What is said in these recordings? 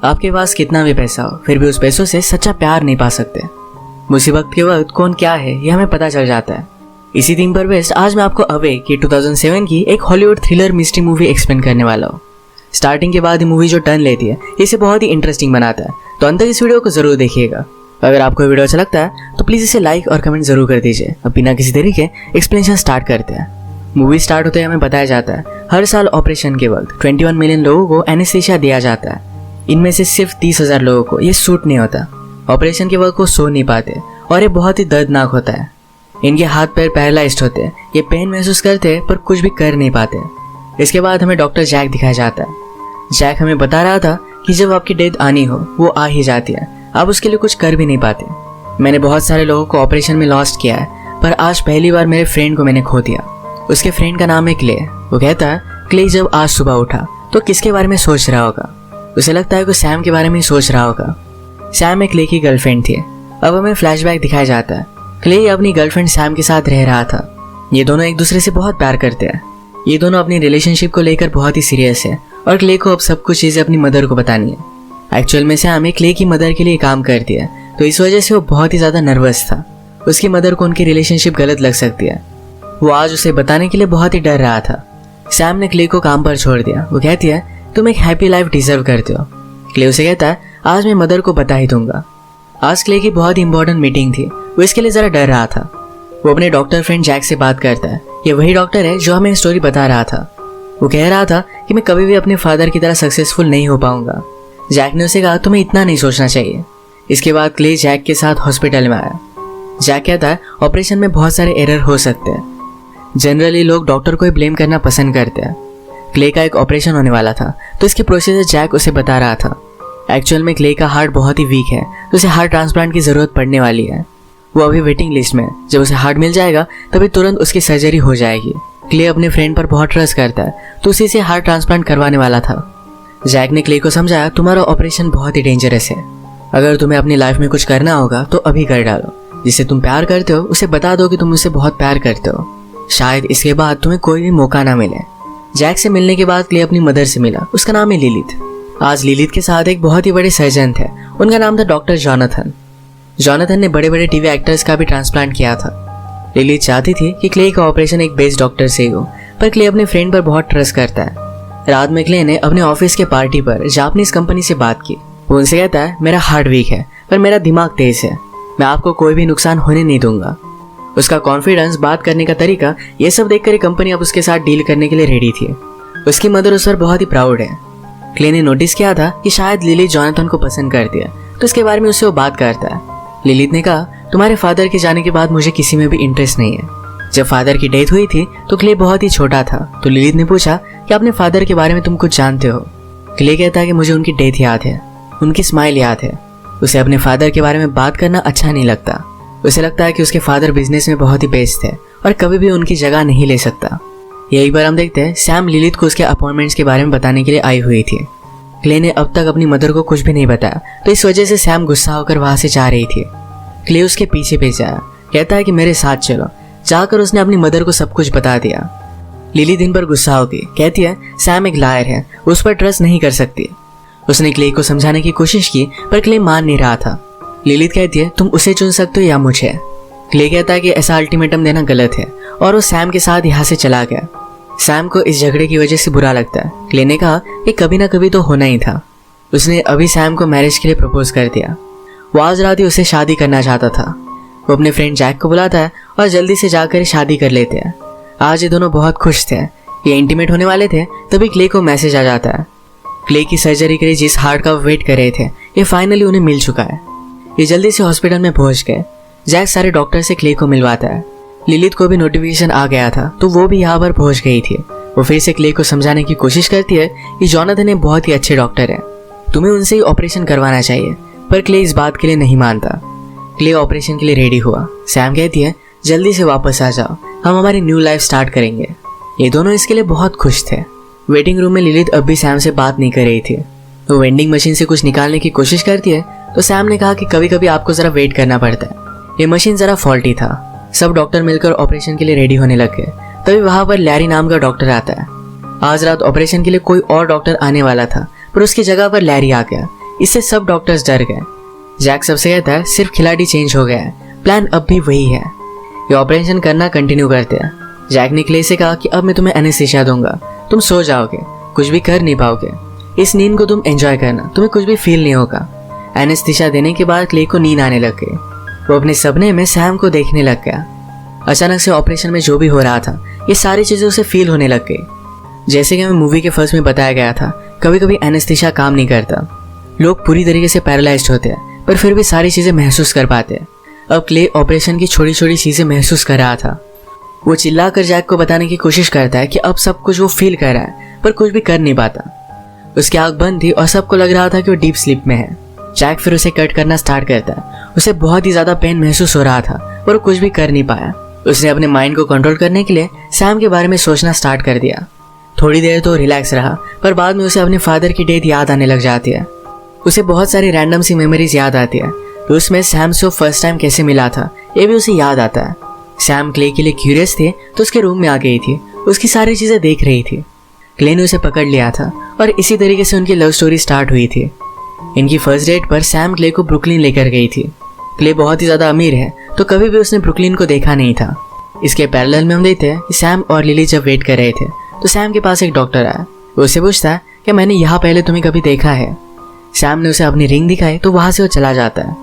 आपके पास कितना भी पैसा हो, फिर भी उस पैसों से सच्चा प्यार नहीं पा सकते। मुसीबत के वक्त कौन क्या है ये हमें पता चल जाता है। इसी थीम पर बेस्ड आज मैं आपको अवे की 2007 की एक Hollywood thriller mystery movie explain करने वाला हूँ। स्टार्टिंग के बाद ये मूवी जो टर्न लेती है इसे बहुत ही इंटरेस्टिंग बनाता है, तो अंत तक इस वीडियो को जरूर देखिएगा। अगर आपको वीडियो अच्छा लगता है तो प्लीज इसे लाइक और कमेंट जरूर कर दीजिए। अब बिना किसी देरी के एक्सप्लेनेशन स्टार्ट करते हैं। मूवी स्टार्ट होते ही हमें बताया जाता है हर साल ऑपरेशन के वक्त 21 मिलियन लोगों को एनेस्थीसिया दिया जाता है। इनमें से सिर्फ 30,000 लोगों को ये सूट नहीं होता। ऑपरेशन के वक्त वो सो नहीं पाते और ये बहुत ही दर्दनाक होता है। इनके हाथ पैर पैरालाइज्ड होते हैं, ये पेन महसूस करते हैं पर कुछ भी कर नहीं पाते। इसके बाद हमें डॉक्टर जैक दिखाया जाता है। जैक हमें बता रहा था कि जब आपकी डेथ आनी हो वो आ ही जाती है, आप उसके लिए कुछ कर भी नहीं पाते। मैंने बहुत सारे लोगों को ऑपरेशन में लॉस्ट किया है, पर आज पहली बार मेरे फ्रेंड को मैंने खो दिया। उसके फ्रेंड का नाम है क्ले। वो कहता है क्ले जब आज सुबह उठा तो किसके बारे में सोच रहा होगा। उसे लगता है कि सैम के बारे में ही सोच रहा होगा। सैम एक क्ले की गर्लफ्रेंड थी। अब हमें फ्लैशबैक दिखाया जाता है। क्ले अपनी गर्लफ्रेंड सैम के साथ रह रहा था। ये दोनों एक दूसरे से बहुत प्यार करते हैं। ये दोनों अपनी रिलेशनशिप को लेकर बहुत ही सीरियस है और क्ले को अब सब कुछ चीजें अपनी मदर को बतानी है। एक्चुअल में सैम क्ले की मदर के लिए काम करती है, तो इस वजह से वो बहुत ही ज्यादा नर्वस था। उसकी मदर को उनकी रिलेशनशिप गलत लग सकती है। वो आज उसे बताने के लिए बहुत ही डर रहा था। सैम ने क्ले को काम पर छोड़ दिया। वो कहती है तुम एक हैप्पी लाइफ डिजर्व करते हो। क्ले उसे कहता है आज मैं मदर को बता ही दूंगा। आज क्ले की बहुत ही इंपॉर्टेंट मीटिंग थी, वो इसके लिए जरा डर रहा था। वो अपने डॉक्टर फ्रेंड जैक से बात करता है। ये वही डॉक्टर है जो हमें स्टोरी बता रहा था। वो कह रहा था कि मैं कभी भी अपने फादर की तरह सक्सेसफुल नहीं हो पाऊंगा। जैक ने उसे कहा तुम्हें इतना नहीं सोचना चाहिए। इसके बाद क्ले जैक के साथ हॉस्पिटल में आया। जैक कहता है ऑपरेशन में बहुत सारे एरर हो सकते हैं। जनरली लोग डॉक्टर को ही ब्लेम करना पसंद करते हैं। क्ले का एक ऑपरेशन होने वाला था, तो इसके प्रोसीजर जैक उसे बता रहा था। एक्चुअल में क्ले का हार्ट बहुत ही वीक है, तो उसे हार्ट ट्रांसप्लांट की जरूरत पड़ने वाली है। वो अभी वेटिंग लिस्ट में। जब उसे हार्ट मिल जाएगा तभी तुरंत उसकी सर्जरी हो जाएगी। क्ले अपने फ्रेंड पर बहुत ट्रस्ट करता है, तो उसी से हार्ट ट्रांसप्लांट करवाने वाला था। जैक ने क्ले को समझाया तुम्हारा ऑपरेशन बहुत ही डेंजरस है। अगर तुम्हें अपनी लाइफ में कुछ करना होगा तो अभी कर डालो। जिससे तुम प्यार करते हो उसे बता दो कि तुम उससे बहुत प्यार करते हो। शायद इसके बाद तुम्हें कोई भी मौका ना मिले। जैक से मिलने के बाद क्ले अपनी मदर से मिला। उसका नाम है लिलिथ। आज लिलिथ के साथ एक बहुत ही बड़े सर्जन थे। उनका नाम था डॉक्टर जॉनथन। जॉनथन ने बड़े बड़े टीवी एक्टर्स का भी ट्रांसप्लांट किया था। लिलिथ चाहती थी कि क्ले का ऑपरेशन एक बेस्ट डॉक्टर से हो, पर क्ले अपने फ्रेंड पर बहुत ट्रस्ट करता है। रात में क्ले ने अपने ऑफिस के पार्टी पर जापानीज कंपनी से बात की। वो उनसे कहता है मेरा हार्ट वीक है पर मेरा दिमाग तेज है, मैं आपको कोई भी नुकसान होने नहीं दूंगा। उसका कॉन्फिडेंस, बात करने का तरीका, ये सब देखकर कंपनी अब उसके साथ डील करने के लिए रेडी थी। उसकी मदर उस पर बहुत ही प्राउड है। क्ले ने नोटिस किया था कि शायद लिलिथ जॉनथन को पसंद करती है, तो इसके बारे में उससे वो बात करता है। लिलिथ ने कहा तुम्हारे फादर के जाने के बाद मुझे किसी में भी इंटरेस्ट नहीं है। जब फादर की डेथ हुई थी तो क्ले बहुत ही छोटा था, तो लिलिथ ने पूछा कि अपने फादर के बारे में तुम कुछ जानते हो। क्ले कहता है कि मुझे उनकी डेथ याद है, उनकी स्माइल याद है। उसे अपने फादर के बारे में बात करना अच्छा नहीं लगता। उसे लगता है कि उसके फादर बिजनेस में बहुत ही बेस्ट थे और कभी भी उनकी जगह नहीं ले सकता। यही बार हम देखते हैं सैम लिलिथ को उसके अपॉइंटमेंट्स के बारे में बताने के लिए आई हुई थी। क्ले ने अब तक अपनी मदर को कुछ भी नहीं बताया, तो इस वजह से सैम गुस्सा होकर वहां से जा रही थी। क्ले उसके पीछे पीछे आया, कहता है कि मेरे साथ चलो। जाकर उसने अपनी मदर को सब कुछ बता दिया। लिली दिन पर गुस्सा होगी, कहती है सैम एक लायर है, उस पर ट्रस्ट नहीं कर सकती। उसने क्ले को समझाने की कोशिश की पर क्ले मान नहीं रहा था। लिलिथ कहती है तुम उसे चुन सकते हो या मुझे। क्ले कहता है कि ऐसा अल्टीमेटम देना गलत है और वो सैम के साथ यहाँ से चला गया। सैम को इस झगड़े की वजह से बुरा लगता है। क्ले ने कहा कि कभी ना कभी तो होना ही था। उसने अभी सैम को मैरिज के लिए प्रपोज कर दिया। वो आज रात ही उसे शादी करना चाहता था। वो अपने फ्रेंड जैक को बुलाता है और जल्दी से जाकर शादी कर लेते हैं। आज ये दोनों बहुत खुश थे। ये इंटीमेट होने वाले थे, तभी क्ले को मैसेज आ जाता है। क्ले की सर्जरी के लिए जिस हार्ट का वेट कर रहे थे, ये फाइनली उन्हें मिल चुका है। ये जल्दी से हॉस्पिटल में पहुंच गए। जैक सारे डॉक्टर से क्ले को मिलवाता है। लिलिथ को भी नोटिफिकेशन आ गया था, तो वो भी यहाँ पर पहुंच गई थी। वो फिर से क्ले को समझाने की कोशिश करती है कि जॉनथन एक बहुत ही अच्छे डॉक्टर है, तुम्हें उनसे ही ऑपरेशन करवाना चाहिए। पर क्ले इस बात के लिए नहीं मानता। क्ले ऑपरेशन के लिए रेडी हुआ। सैम कहती है जल्दी से वापस आ जाओ, हम हमारी न्यू लाइफ स्टार्ट करेंगे। ये दोनों इसके लिए बहुत खुश थे। वेटिंग रूम में लिलिथ अब भी सैम से बात नहीं कर रही थी। वो वेंडिंग मशीन से कुछ निकालने की कोशिश करती है, तो सैम ने कहा कि कभी कभी आपको जरा वेट करना पड़ता है, ये मशीन जरा फॉल्टी था। सब डॉक्टर मिलकर ऑपरेशन के लिए रेडी होने लग गए। तभी वहां पर लैरी नाम का डॉक्टर आता है। आज रात ऑपरेशन के लिए कोई और डॉक्टर आने वाला था, पर उसकी जगह पर लैरी आ गया। इससे सब डॉक्टर्स डर गए। जैक सबसे कहता है सिर्फ खिलाड़ी चेंज हो गया है, प्लान अब भी वही है, ये ऑपरेशन करना कंटिन्यू करते हैं। जैक ने क्ले से कहा कि अब मैं तुम्हें एनेस्थीसिया दूंगा, तुम सो जाओगे, कुछ भी कर नहीं पाओगे, इस नींद को तुम एंजॉय करना, तुम्हें कुछ भी फील नहीं होगा। एनेस्थीसिया देने के बाद क्ले को नींद आने लग गई। वो अपने सपने में सैम को देखने लग गया। अचानक से ऑपरेशन में जो भी हो रहा था ये सारी चीजें उसे फील होने लग गई। जैसे कि हमें मूवी के फर्स्ट में बताया गया था, कभी कभी एनेस्थीसिया काम नहीं करता, लोग पूरी तरीके से पैरालाइज्ड होते हैं पर फिर भी सारी चीजें महसूस कर पाते हैं। अब क्ले ऑपरेशन की छोटी छोटी चीजें महसूस कर रहा था। वो चिल्लाकर जैक को बताने की कोशिश करता है कि अब सब कुछ वो फील कर रहा है पर कुछ भी कर नहीं पाता। उसकी आंख बंद थी और सबको लग रहा था कि वो डीप स्लीप में है। जैक फिर उसे कट करना स्टार्ट करता है। उसे बहुत ही ज्यादा पेन महसूस हो रहा था पर वो कुछ भी कर नहीं पाया। उसने अपने माइंड को कंट्रोल करने के लिए सैम के बारे में सोचना स्टार्ट कर दिया। थोड़ी देर तो रिलैक्स रहा पर बाद में उसे अपने फादर की डेथ याद आने लग जाती है। उसे बहुत सारी रैंडम सी मेमोरीज याद आती है। तो उसमें सैम से फर्स्ट टाइम कैसे मिला था ये भी उसे याद आता है। सैम क्ले के लिए क्यूरियस थे तो उसके रूम में आ गई थी, उसकी सारी चीजें देख रही थी। क्ले ने उसे पकड़ लिया था और इसी तरीके से उनकी लव स्टोरी स्टार्ट हुई थी। इनकी फर्स्ट डेट पर सैम क्ले को ब्रुकलिन लेकर गई थी। क्ले बहुत ही ज्यादा अमीर है तो कभी भी उसने ब्रुकलिन को देखा नहीं था। इसके पैरेलल में हम देखते हैं कि सैम और लिली जब वेट कर रहे थे तो सैम के पास एक डॉक्टर आया। वो उसे पूछता है कि मैंने यहाँ पहले तुम्हें कभी देखा है। सैम ने उसे अपनी रिंग दिखाई तो वहां से वो चला जाता है।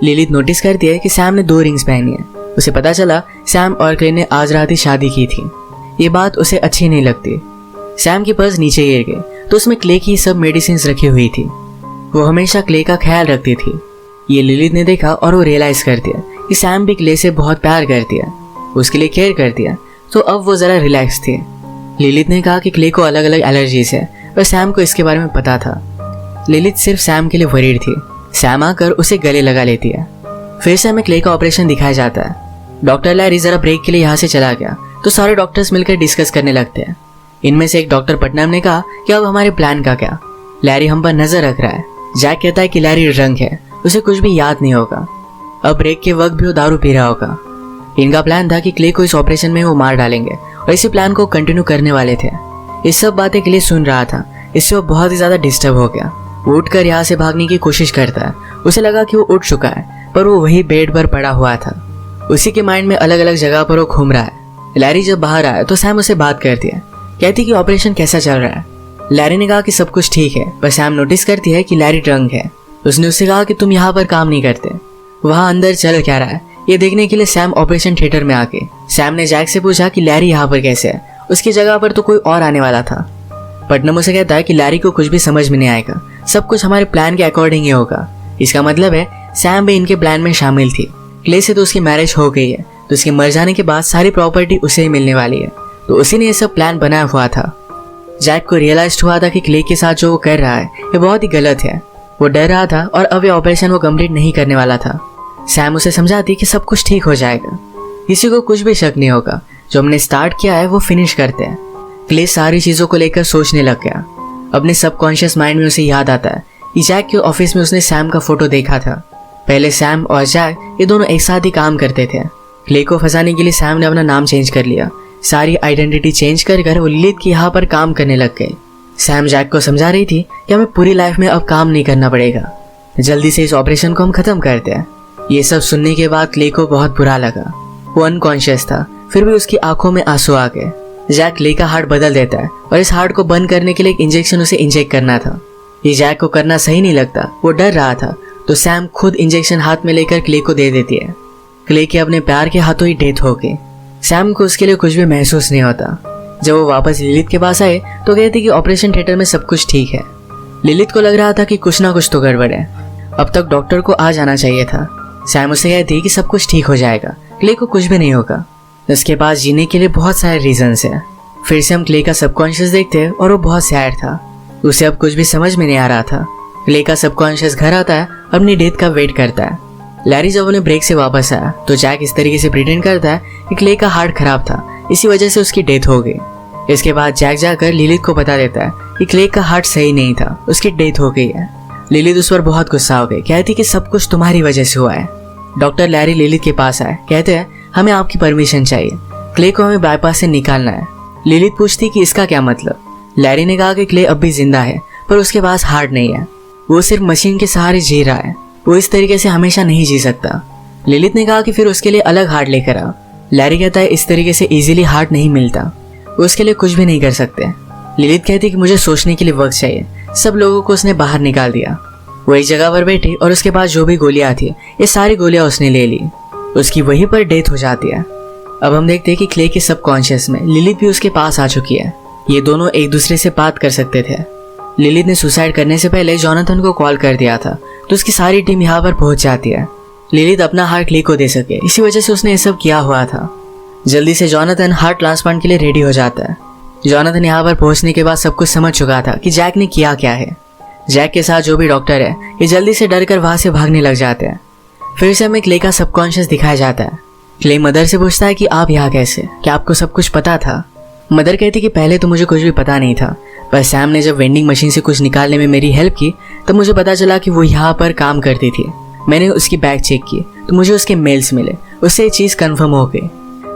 लिलित नोटिस करती है कि सैम ने 2 रिंग्स पहनी है। उसे पता चला सैम और क्ले ने आज रात ही शादी की थी। ये बात उसे अच्छी नहीं लगती। सैम की पर्स नीचे गिर गई तो उसमें क्ले की सब मेडिसिन रखी हुई थी। वो हमेशा क्ले का ख्याल रखती थी। ये लिलित ने देखा और वो रियलाइज कर दिया कि सैम भी क्ले से बहुत प्यार करती है, उसके लिए केयर करती है। तो अब वो जरा रिलैक्स थी। लिलित ने कहा कि क्ले को अलग अलग एलर्जीज है और सैम को इसके बारे में पता था। लिलित सिर्फ सैम के लिए वरीड थी। सैम आकर उसे गले लगा लेती है। फिर से हमें क्ले का ऑपरेशन दिखाया जाता है। डॉक्टर लैरी जरा ब्रेक के लिए यहाँ से चला गया तो सारे डॉक्टर्स मिलकर डिस्कस करने लगते हैं। इनमें से एक डॉक्टर पटनाम ने कहा कि अब हमारे प्लान का क्या, लैरी हम पर नजर रख रहा है। जैक कहता है कि लैरी ड्रंक है, उसे कुछ भी याद नहीं होगा। अब ब्रेक के वक्त भी वो दारू पी रहा होगा। इनका प्लान था कि क्ले को इस ऑपरेशन में वो मार डालेंगे और इसी प्लान को कंटिन्यू करने वाले थे। इस सब बातें क्ले सुन रहा था, इससे वो बहुत ही ज्यादा डिस्टर्ब हो गया। वो उठकर यहाँ से भागने की कोशिश करता है। उसे लगा कि वो उठ चुका है पर वो वही बेड पर पड़ा हुआ था। उसी के माइंड में अलग अलग जगह पर वो घूम रहा है। लैरी जब बाहर आया तो सैम उसे बात करती है, कहती कि ऑपरेशन कैसा चल रहा है। लैरी ने कहा कि सब कुछ ठीक है पर सैम नोटिस करती है कि लैरी ड्रंक है। उसने उससे कहा कि तुम यहाँ पर काम नहीं करते, वहाँ अंदर चल क्या रहा है ये देखने के लिए सैम ऑपरेशन थिएटर में आके सैम ने जैक से पूछा कि लैरी यहाँ पर कैसे है, उसकी जगह पर तो कोई और आने वाला था। पटनम उसे कहता है कि लैरी को कुछ भी समझ में नहीं आएगा, सब कुछ हमारे प्लान के अकॉर्डिंग ही होगा। इसका मतलब है सैम भी इनके प्लान में शामिल थी। क्ले से तो उसकी मैरिज हो गई है तो उसके मर जाने के बाद सारी प्रॉपर्टी उसे ही मिलने वाली है, तो उसी ने ये सब प्लान बनाया हुआ था। जैक को रियलाइज हुआ था कि क्ले के साथ जो वो कर रहा है ये बहुत ही गलत है। वो डर रहा था और अब ये ऑपरेशन वो कंप्लीट नहीं करने वाला था। सैम उसे समझाती कि सब कुछ ठीक हो जाएगा, किसी को कुछ भी शक नहीं होगा, जो हमने स्टार्ट किया है वो फिनिश करते हैं। क्ले सारी चीजों को लेकर सोचने लग गया। अपने सबकॉन्शियस माइंड में उसे याद आता है कि जैक के ऑफिस में उसने सैम का फोटो देखा था। पहले सैम और जैक ये दोनों एक साथ ही काम करते थे। क्ले को फंसाने के लिए सैम ने अपना नाम चेंज कर लिया, सारी आइडेंटिटी चेंज कर वो लिलित की यहाँ पर काम करने लग गए। सैम जैक को समझा रही थी कि हमें पूरी लाइफ में अब काम नहीं करना पड़ेगा, जल्दी से इस ऑपरेशन को हम खत्म करते हैं। ये सब सुनने के बाद क्ले को बहुत बुरा लगा। वो अनकॉन्शियस था फिर भी उसकी आंखों में आंसू आ गए। जैक क्ले का हार्ट बदल देता है और इस हार्ट को बंद करने के लिए एक इंजेक्शन उसे इंजेक्ट करना था। ये जैक को करना सही नहीं लगता, वो डर रहा था, तो सैम खुद इंजेक्शन हाथ में लेकर क्ले को दे देती है। क्ले के अपने प्यार के हाथों ही डेथ हो गई। सैम को उसके लिए कुछ भी महसूस नहीं होता। जब वो वापस लिलित के पास आए तो कहती कि ऑपरेशन थिएटर में सब कुछ ठीक है। लिलित को लग रहा था कि कुछ ना कुछ तो गड़बड़ है, अब तक डॉक्टर को आ जाना चाहिए था। सैम उसे कहती कि सब कुछ ठीक हो जाएगा, क्ले को कुछ भी नहीं होगा, उसके पास जीने के लिए बहुत सारे रीजंस हैं। फिर से हम क्ले का सबकॉन्शियस देखते हैं और वो बहुत सैड था, उसे अब कुछ भी समझ में नहीं आ रहा था। क्ले का सबकॉन्शियस घर आता है, अपनी डेथ का वेट करता है। लैरी जब उन्हें ब्रेक से वापस आया तो जैक इस तरीके से प्रिटेंड करता है कि क्ले का हार्ट खराब था, इसी वजह से उसकी डेथ हो गई। इसके बाद जैक जाकर लिलित को बता देता है कि क्ले का हार्ट सही नहीं था, उसकी डेथ हो गई है। लिलित उस पर बहुत गुस्सा हो गई, कहती कि सब कुछ तुम्हारी वजह से हुआ है। डॉक्टर लैरी लिलित के पास आए, कहते हैं हमें आपकी परमिशन चाहिए, क्ले को हमें बाईपास से निकालना है। लिलित पूछती कि इसका क्या मतलब। लैरी ने कहा कि क्ले अब भी जिंदा है पर उसके पास हार्ट नहीं है। वो सिर्फ मशीन के सहारे जी रहा है, वो इस तरीके से हमेशा नहीं जी सकता। लिलित ने कहा कि फिर उसके लिए अलग हार्ट लेकर आ। लैरी कहता है इस तरीके से इजीली हार्ट नहीं मिलता, वो उसके लिए कुछ भी नहीं कर सकते। लिलित कहती है कि मुझे सोचने के लिए वक्त चाहिए। सब लोगों को उसने बाहर निकाल दिया। वो एक जगह पर बैठी और उसके पास जो भी गोलियां थी ये सारी गोलियां उसने ले ली। उसकी वहीं पर डेथ हो जाती है। अब हम देखते हैं कि क्ले के सबकॉन्शियस में लिलित भी उसके पास आ चुकी है। ये दोनों एक दूसरे से बात कर सकते थे। लिलित ने सुसाइड करने से पहले जॉनथन को कॉल कर दिया था, तो उसकी सारी टीम यहाँ पर पहुंच जाती है। लिलित अपना हार्ट क्ले को दे सके, इसी वजह से उसने ये सब किया हुआ था। जल्दी से जॉनथन हार्ट ट्रांसप्लांट के लिए रेडी हो जाता है। जॉनथन यहाँ पर पहुंचने के बाद सब कुछ समझ चुका था कि जैक ने किया क्या है। जैक के साथ जो भी डॉक्टर है ये जल्दी से डर कर वहां से भागने लग जाते हैं। फिर से हमें क्ले का सबकॉन्शियस दिखाया जाता है। क्ले मदर से पूछता है कि आप यहाँ कैसे, क्या आपको सब कुछ पता था? मदर कहती कि पहले तो मुझे कुछ भी पता नहीं था, पर सैम ने जब वेंडिंग मशीन से कुछ निकालने में मेरी हेल्प की तब मुझे पता चला कि वो यहाँ पर काम करती थी। मैंने उसकी बैग चेक की तो मुझे उसके मेल्स मिले, उससे ये चीज़ कन्फर्म हो गई।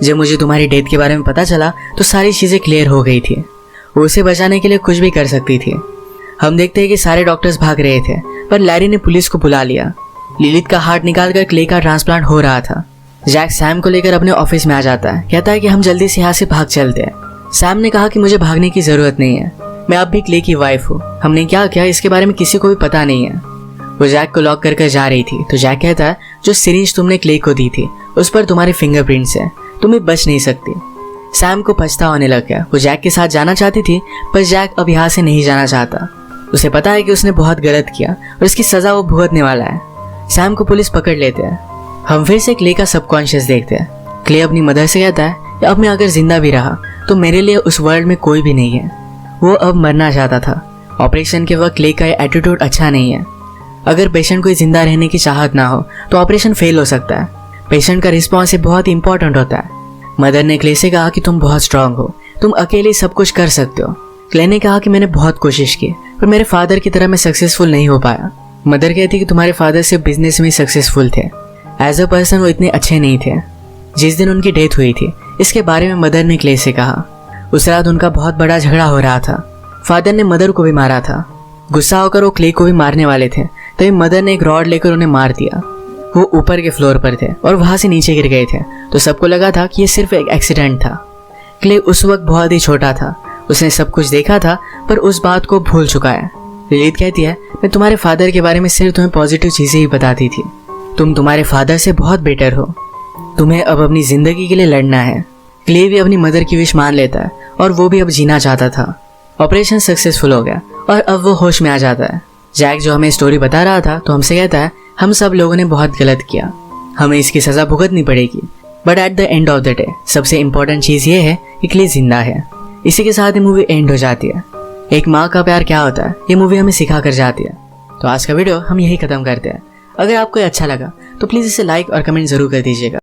जब मुझे तुम्हारी डेथ के बारे में पता चला तो सारी चीज़ें क्लियर हो गई थी। वो उसे बचाने के लिए कुछ भी कर सकती थी। हम देखते हैं कि सारे डॉक्टर्स भाग रहे थे, पर लैरी ने पुलिस को बुला लिया। लिलित का हार्ट निकालकर क्ले का ट्रांसप्लांट हो रहा था। जैक सैम को लेकर अपने ऑफिस में आ जाता है, कहता है कि हम जल्दी से यहाँ से भाग चलते हैं। सैम ने कहा कि मुझे भागने की जरूरत नहीं है, मैं अब भी क्ले की वाइफ हूँ। हमने क्या किया इसके बारे में किसी को भी पता नहीं है। वो जैक को लॉक कर जा रही थी तो जैक कहता है जो सिरिंज तुमने क्ले को दी थी उस पर तुम्हारे फिंगरप्रिंट्स हैं, तुम्हें बच नहीं सकती। सैम को पछतावा होने लग गया। वो जैक के साथ जाना चाहती थी पर जैक अब यहाँ से नहीं जाना चाहता। उसे पता है कि उसने बहुत गलत किया और इसकी सजा वो भुगतने वाला है। सैम को पुलिस पकड़ लेते हैं। हम फिर से क्ले का सबकॉन्शियस देखते हैं। क्ले अपनी मदर से कहता है कि अब मैं अगर जिंदा भी रहा तो मेरे लिए उस वर्ल्ड में कोई भी नहीं है। वो अब मरना चाहता था। ऑपरेशन के वक्त क्ले का एटीट्यूड अच्छा नहीं है। अगर पेशेंट को जिंदा रहने की चाहत ना हो तो ऑपरेशन फेल हो सकता है। पेशेंट का रिस्पॉन्स बहुत इंपॉर्टेंट होता है। मदर ने क्ले से कहा कि तुम बहुत स्ट्रांग हो, तुम अकेले सब कुछ कर सकते हो। क्ले ने कहा कि मैंने बहुत कोशिश की पर मेरे फादर की तरह मैं सक्सेसफुल नहीं हो पाया। मदर कहती कि तुम्हारे फादर सिर्फ बिजनेस में सक्सेसफुल थे, एज अ पर्सन वो इतने अच्छे नहीं थे। जिस दिन उनकी डेथ हुई थी इसके बारे में मदर ने क्ले से कहा। उस रात उनका बहुत बड़ा झगड़ा हो रहा था। फादर ने मदर को भी मारा था। गुस्सा होकर वो क्ले को भी मारने वाले थे, तभी मदर ने एक रॉड लेकर उन्हें मार दिया। वो ऊपर के फ्लोर पर थे और वहां से नीचे गिर गए थे, तो सबको लगा था कि ये सिर्फ एक एक्सीडेंट था। क्ले उस वक्त बहुत ही छोटा था, उसने सब कुछ देखा था पर उस बात को भूल चुका है। लिलित कहती है मैं तुम्हारे फादर के बारे में सिर्फ तुम्हें पॉजिटिव चीजें ही बताती थी, तुम तुम्हारे फादर से बहुत बेटर हो, तुम्हें अब अपनी जिंदगी के लिए लड़ना है। क्ले भी अपनी मदर की विश मान लेता है और वो भी अब जीना चाहता था। ऑपरेशन सक्सेसफुल हो गया और अब वो होश में आ जाता है। जैक जो हमें स्टोरी बता रहा था तो हमसे कहता है हम सब लोगों ने बहुत गलत किया, हमें इसकी सजा भुगतनी पड़ेगी, but at the end of the day सबसे इम्पोर्टेंट चीज ये है कि क्ले जिंदा है। इसी के साथ ये मूवी एंड हो जाती है। एक माँ का प्यार क्या होता है ये मूवी हमें सिखा कर जाती है। तो आज का वीडियो हम यही खत्म करते हैं। अगर आपको अच्छा लगा तो प्लीज़ इसे लाइक और कमेंट जरूर कर दीजिएगा।